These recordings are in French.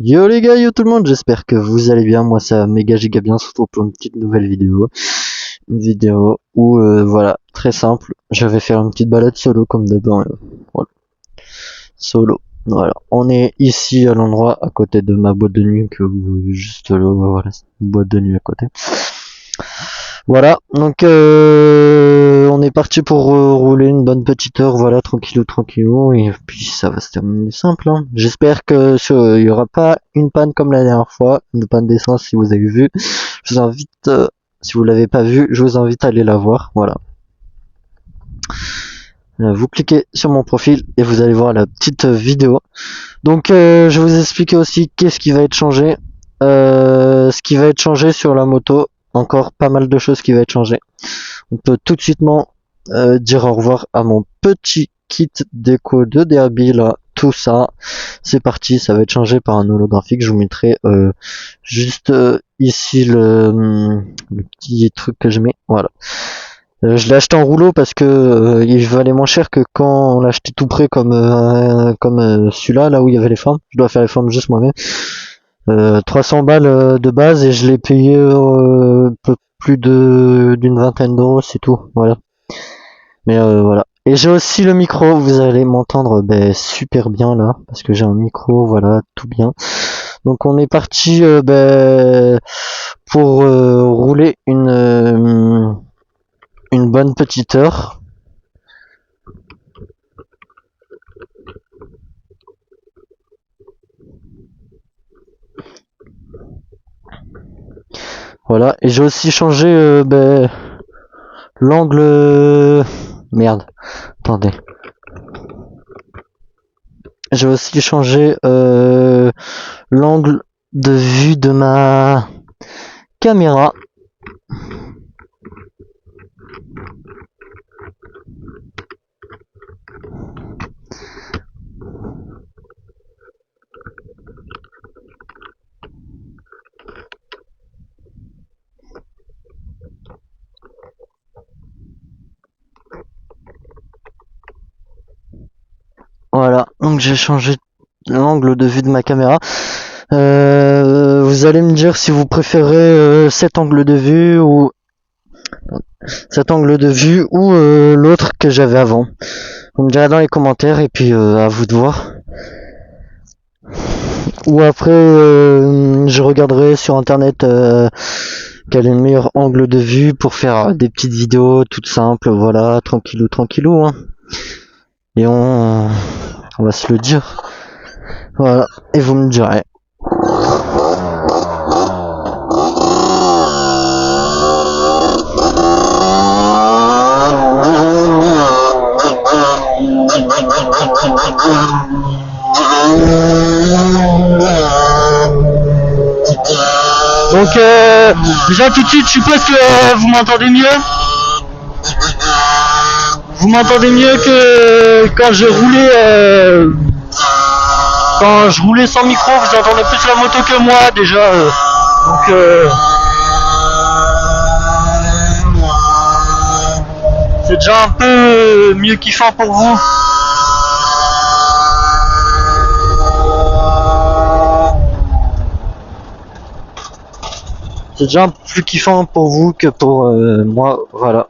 Yo les gars, yo tout le monde, j'espère que vous allez bien. Moi ça va méga giga bien, surtout pour une petite nouvelle vidéo. Une vidéo où voilà, très simple, je vais faire une petite balade solo comme d'hab. Voilà. Solo. Voilà. On est ici à l'endroit à côté de ma boîte de nuit que vous juste là, voilà, une boîte de nuit à côté. Voilà, donc on est parti pour rouler une bonne petite heure, voilà, tranquillou, et puis ça va se terminer simple. Hein. J'espère que il y aura pas une panne comme la dernière fois, une panne d'essence si vous avez vu. Je vous invite, si vous l'avez pas vu, je vous invite à aller la voir, voilà. Vous cliquez sur mon profil et vous allez voir la petite vidéo. Donc je vais vous expliquer aussi qu'est-ce qui va être changé. Ce qui va être changé sur la moto, encore pas mal de choses qui va être changé. On peut tout de suite dire au revoir à mon petit kit déco de derby là, tout ça. C'est parti, ça va être changé par un holographique. Je vous mettrai juste ici le petit truc que je mets. Voilà. Je l'ai acheté en rouleau parce que il valait moins cher que quand on l'a acheté tout près comme celui-là, là où il y avait les formes. Je dois faire les formes juste moi-même. 300 balles de base et je l'ai payé peu plus d'une vingtaine d'euros, c'est tout. Voilà. Mais voilà. Et j'ai aussi le micro. Vous allez m'entendre super bien là parce que j'ai un micro. Voilà, tout bien. Donc on est parti pour rouler une bonne petite heure. Voilà, et j'ai aussi changé l'angle. Merde, attendez. J'ai aussi changé l'angle de vue de ma caméra. Voilà, donc j'ai changé l'angle de vue de ma caméra. Vous allez me dire si vous préférez cet angle de vue ou l'autre que j'avais avant. Vous me direz dans les commentaires et puis à vous de voir. Ou après je regarderai sur internet quel est le meilleur angle de vue pour faire des petites vidéos toutes simples, voilà, tranquillou hein. Et on va se le dire. Voilà, et vous me direz. Donc déjà tout de suite, je suppose que vous m'entendez mieux. Vous m'entendez mieux que quand je roulais sans micro. Vous entendez plus la moto que moi déjà. Donc c'est déjà un peu mieux kiffant pour vous. C'est déjà un peu plus kiffant pour vous que pour moi, voilà.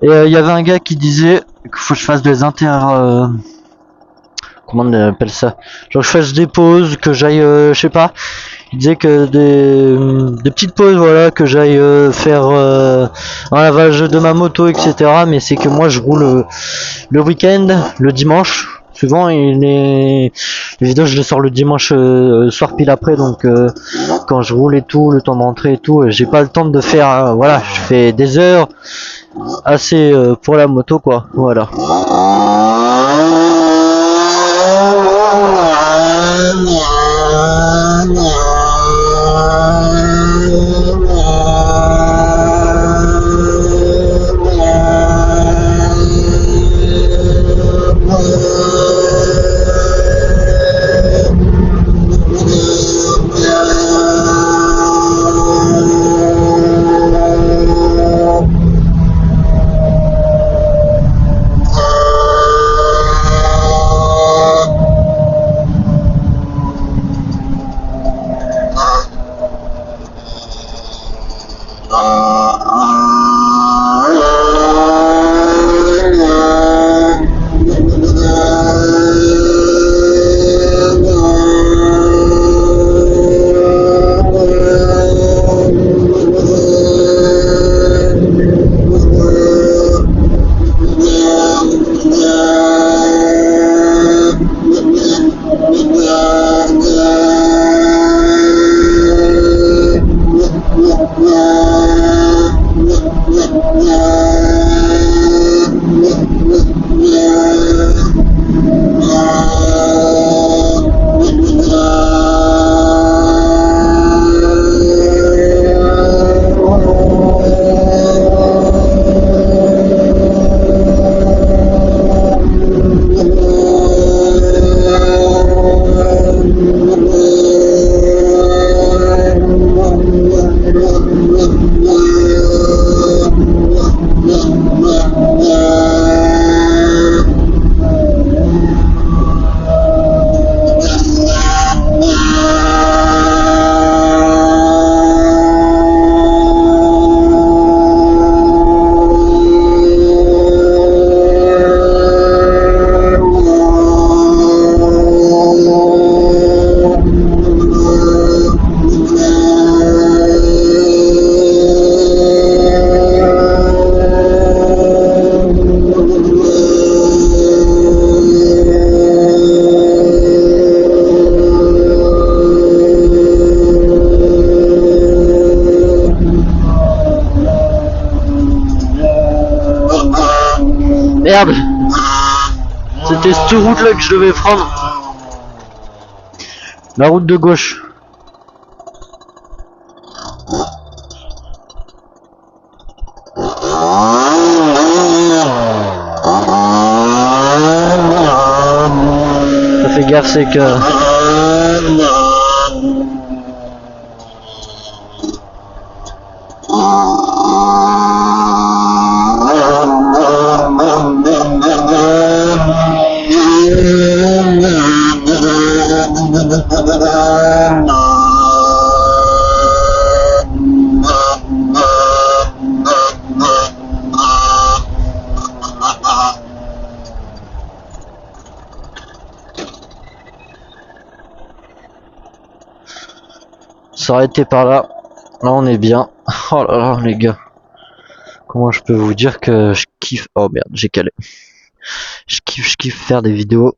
Et il y avait un gars qui disait qu'il faut que je fasse des comment on appelle ça, genre je fasse des pauses, que j'aille je sais pas, il disait que des petites pauses, voilà, que j'aille faire un lavage de ma moto, etc. Mais c'est que moi je roule le week-end, le dimanche. Souvent les vidéos je les sors le dimanche soir pile après, donc quand je roule et tout, le temps de rentrer et tout, j'ai pas le temps de faire voilà, je fais des heures assez pour la moto quoi, voilà. merde. C'était cette route là que je devais prendre. La route de gauche. Ça fait gaffe, c'est que... Ça aurait été par là. Là on est bien. Oh là là les gars. Comment je peux vous dire que je kiffe. Oh merde, j'ai calé. Je kiffe faire des vidéos.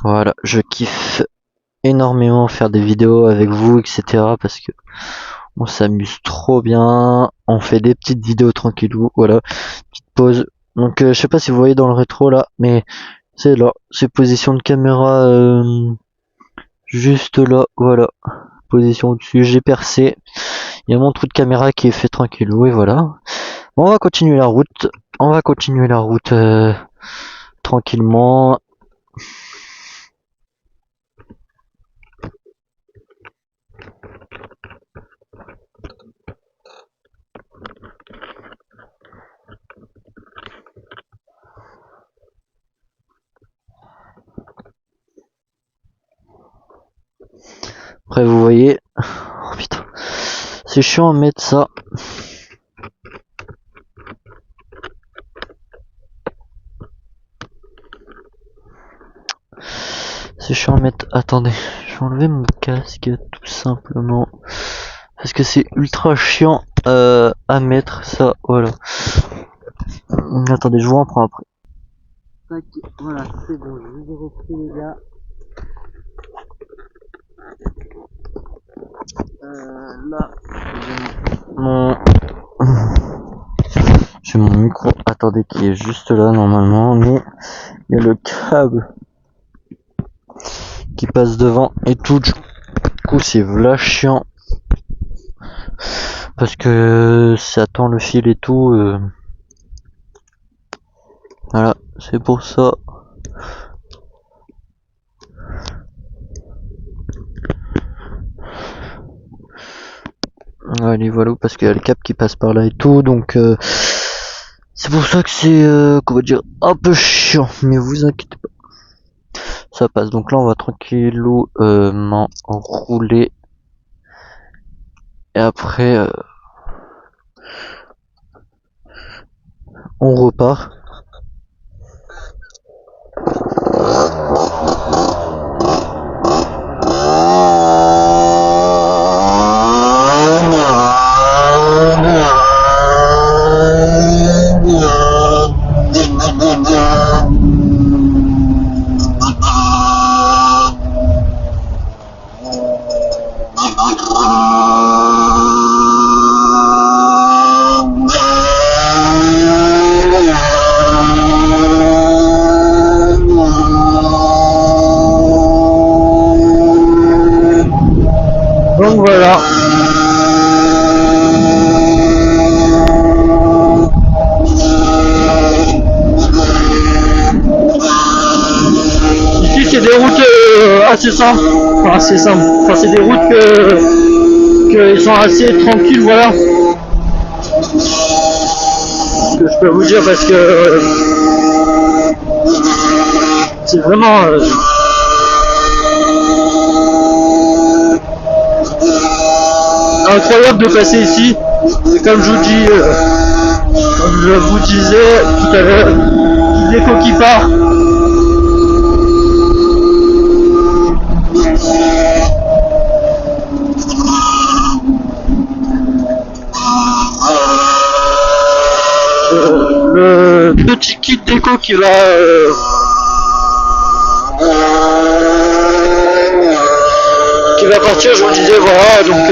Voilà, je kiffe énormément faire des vidéos avec vous, etc. Parce que on s'amuse trop bien. On fait des petites vidéos tranquillou. Voilà, petite pause. Donc je sais pas si vous voyez dans le rétro là, mais c'est là, c'est position de caméra juste là, voilà. Position au-dessus, j'ai percé. Il y a mon trou de caméra qui est fait tranquillou et voilà. Bon, on va continuer la route. On va continuer la route tranquillement. Après vous voyez, oh putain, c'est chiant à mettre ça. C'est chiant à mettre. Attendez, je vais enlever mon casque tout simplement parce que c'est ultra chiant à mettre ça. Voilà. Attendez, je vous en prends après. Tac, voilà, c'est bon, je vous ai repris les gars. Là, j'ai mon micro, attendez, qui est juste là normalement, mais il y a le câble qui passe devant et tout, du coup c'est v'là chiant parce que ça tend le fil et tout. Voilà, c'est pour ça. Allez, voilà, parce qu'il y a le câble qui passe par là et tout, donc c'est pour ça que c'est, comment dire, un peu chiant, mais vous inquiétez pas. Ça passe, donc là on va tranquillou rouler. Et après, on repart. Donc voilà. Ici c'est des routes assez simples. Enfin assez simples. Enfin c'est des routes que sont assez tranquilles, voilà. Ce que je peux vous dire parce que c'est vraiment incroyable de passer ici. Et comme je vous dis, comme je vous disais tout à l'heure, l'écho qui part. Le petit kit d'écho qui va partir, je vous disais, voilà, donc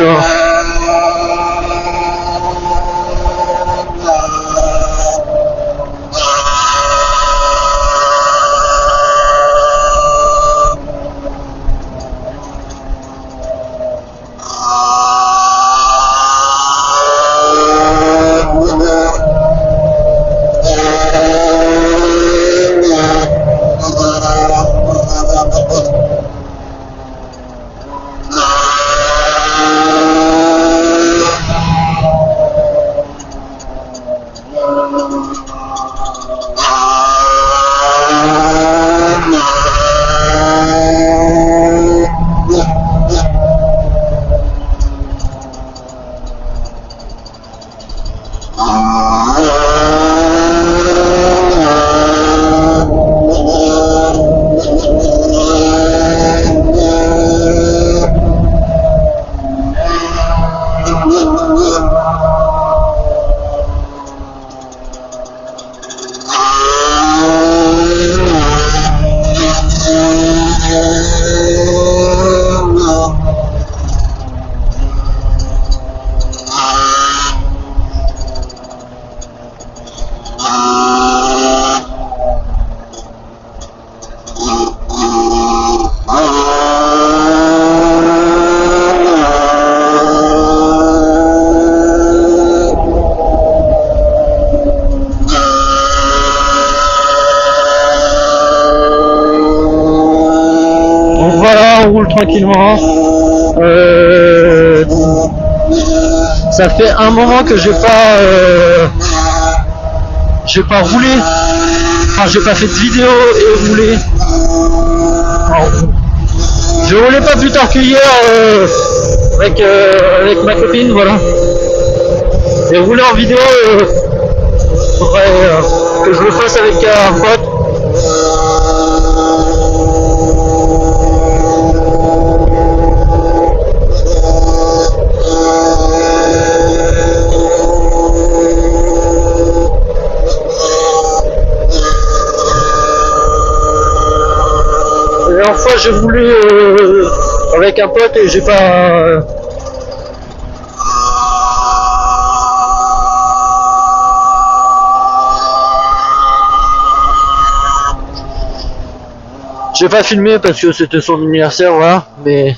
tranquillement. Ça fait un moment que j'ai pas roulé. Enfin, j'ai pas fait de vidéo et roulé. Je roulais pas plus tard que hier avec ma copine, voilà. Et rouler en vidéo, faudrait que je le fasse avec un pote. La dernière fois j'ai roulé avec un pote et j'ai pas... j'ai pas filmé parce que c'était son anniversaire, voilà, mais...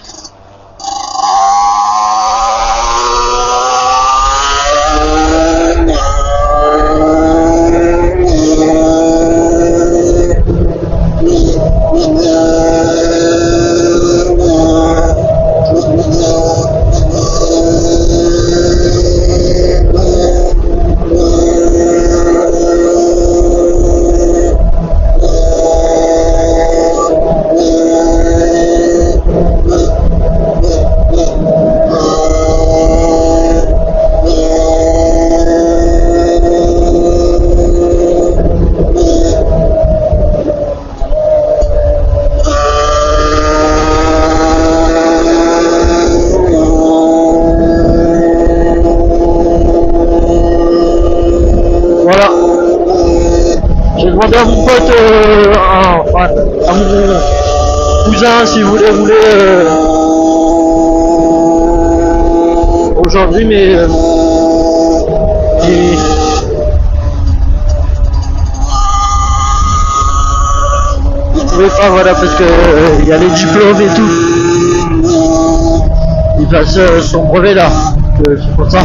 Voilà. J'ai demandé à mon pote, enfin, à mon cousin s'il voulait rouler aujourd'hui, mais il pouvait pas, voilà, parce que il y a les diplômes et tout. Il passe son brevet là, c'est pour ça.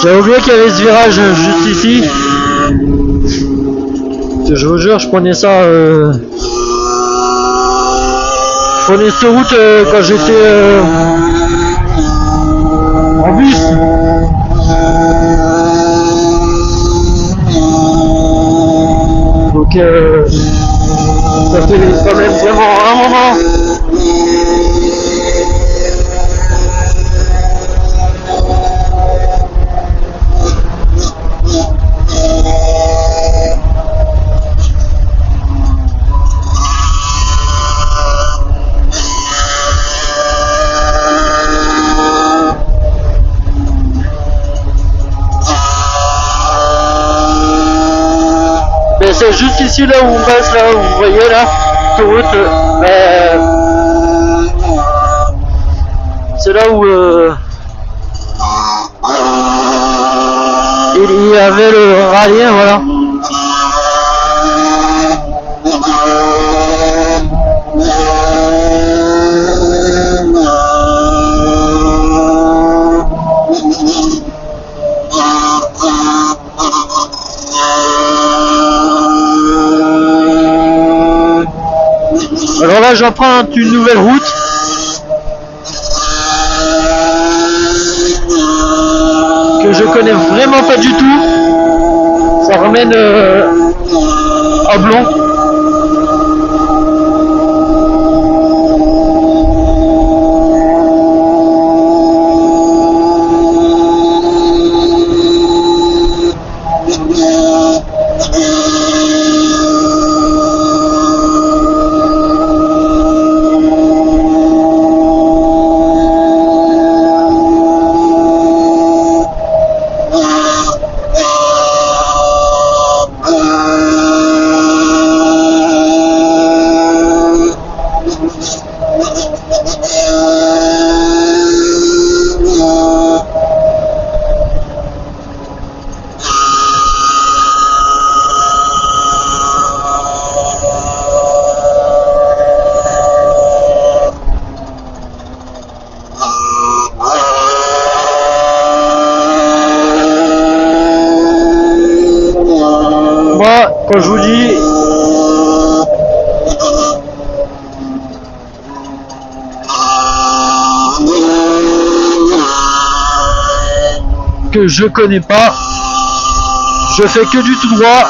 J'ai oublié qu'il y avait ce virage juste ici. Je vous jure, je prenais ça. Je prenais cette route quand j'étais en bus. Donc ça fait quand même vraiment un moment. C'est juste ici là où on passe, là où vous voyez là, autoroute, c'est là où il y avait le rallye, voilà. Alors là j'emprunte une nouvelle route que je connais vraiment pas du tout. Ça ramène à Blon. Moi, quand je vous dis que je connais pas, je fais que du tout droit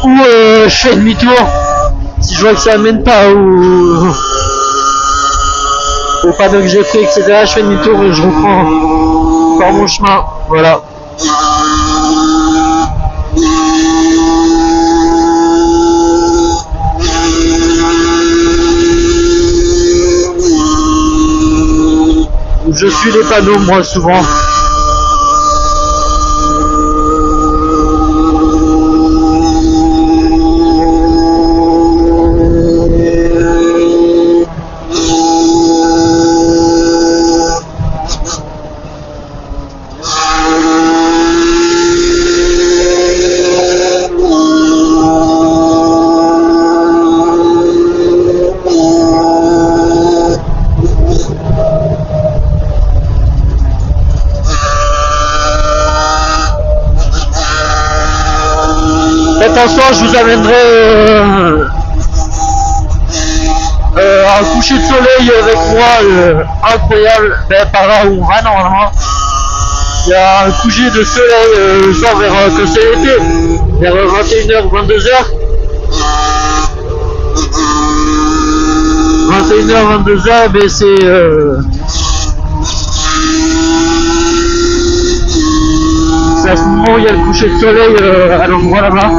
ou je fais demi-tour si je vois que ça mène pas au panneau que j'ai pris, etc. Je fais demi-tour et je reprends par mon chemin, voilà. Je suis les panneaux moi souvent. Un soir, je vous amènerai un coucher de soleil avec moi incroyable. Par là où on va normalement, il y a un coucher de soleil genre vers que c'est l'été, vers 21h, 22h. 21h, 22h, mais c'est à ce moment où il y a le coucher de soleil à l'endroit là-bas.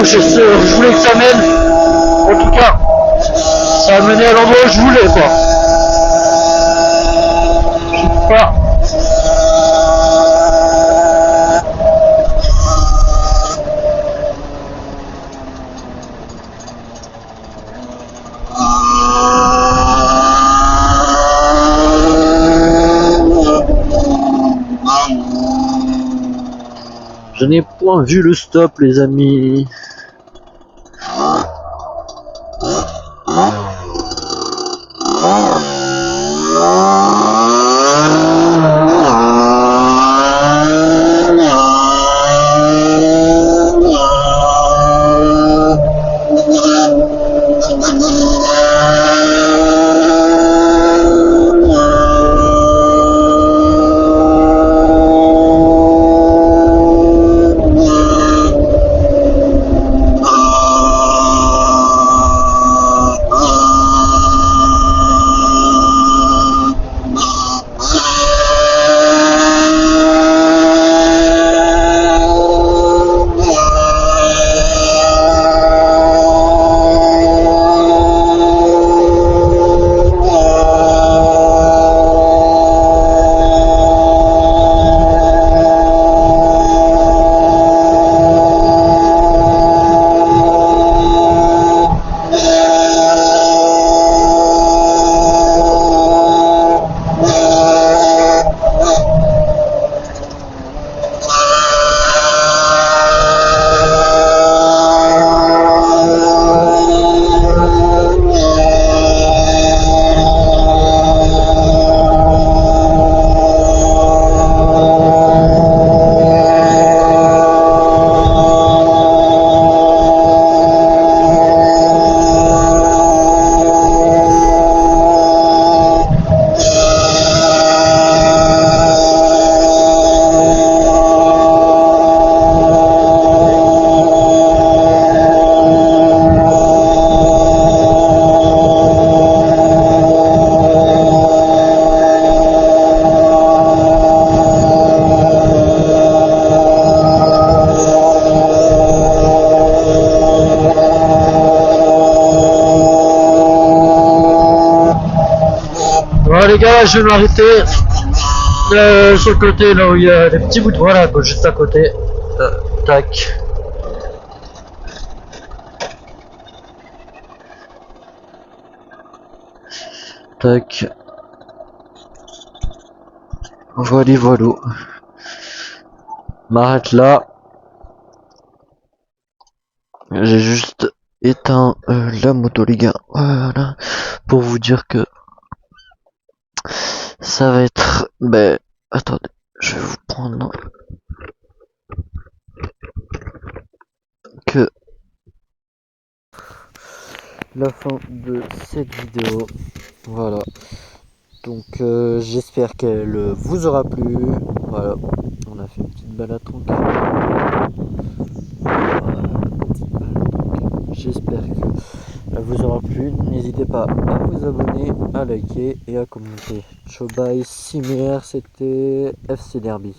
je voulais que ça mène. En tout cas, ça a mené à l'endroit où je voulais, quoi. Je sais pas. Je n'ai point vu le stop, les amis. Bon les gars, je vais m'arrêter sur le côté là où il y a des petits bouts de voilà, juste à côté. Tac. Tac. Voilà, voilà. M'arrête là. J'ai juste éteint la moto les gars. Voilà. Pour vous dire que ça va être... Ben, attendez. Je vais vous prendre... Que... la fin de cette vidéo. Voilà. Donc j'espère qu'elle vous aura plu. Voilà. On a fait une petite balade tranquille. Voilà, petite balade tranquille. J'espère qu'elle vous aura plu. N'hésitez pas à vous abonner, à liker et à commenter. Ciao bye, Cimer, c'était FC Derby.